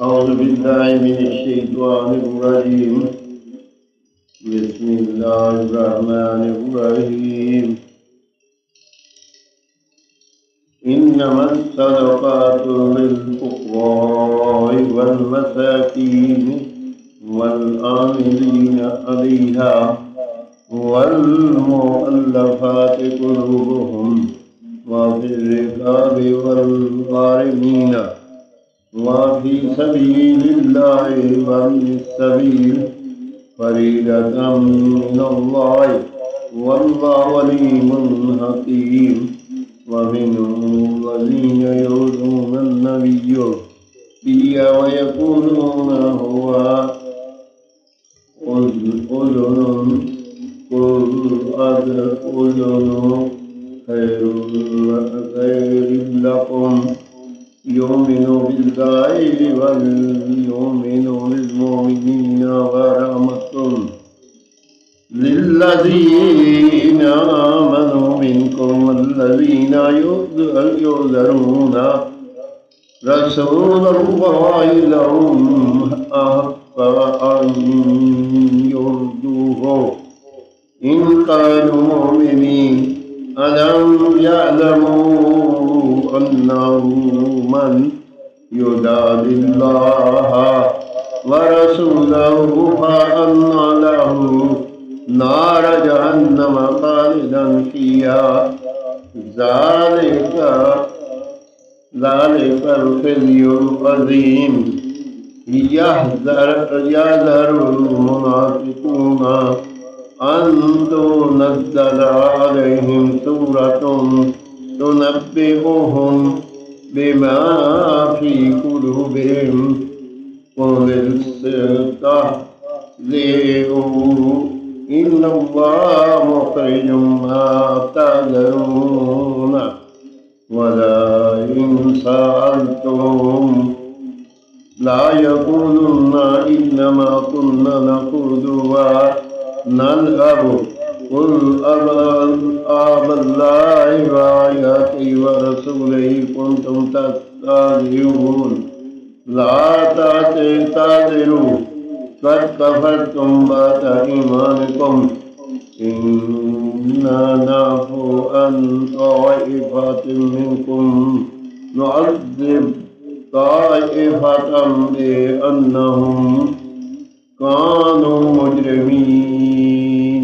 أعوذ بالله من الشيطان الرجيم. بسم الله الرحمن الرحيم. إنما الصدقات للفقراء والمساكين والعاملين عليها والمؤلفات قلوبهم وفي الرقاب والغارمين وفي سبيل الله وابن السبيل فريضة من الله والله عليم حكيم. ومنهم الذين يؤذون النبي ويقولون هو أذن قل أذن خير لكم يؤمن بالله ويؤمن بالمؤمنين ورحمة للذين آمنوا منكم والذين يؤذرون رسول الله لهم أحق أن يرضوه إن كانوا مؤمنين. ألم يعلموا أنه من يدعي الله ورسوله فأن له نار جهنم خالدا فيها ذلك الخزي العظيم. يحذر المنافقون أن تنزل عليهم سورة تنبئهم بما في قلوبهم قل استهزئوا إن الله مخرج ما تحذرون ولئن سألتهم لا يقولن إنما كنا نخوض ونلعب قل أبالله وآياته ورسوله كنتم تستهزئون لا تعتذروا قد كفرتم بعد إيمانكم إن نعفو عن طائفة منكم نعذب طائفة بأنهم كانوا مجرمين.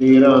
13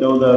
14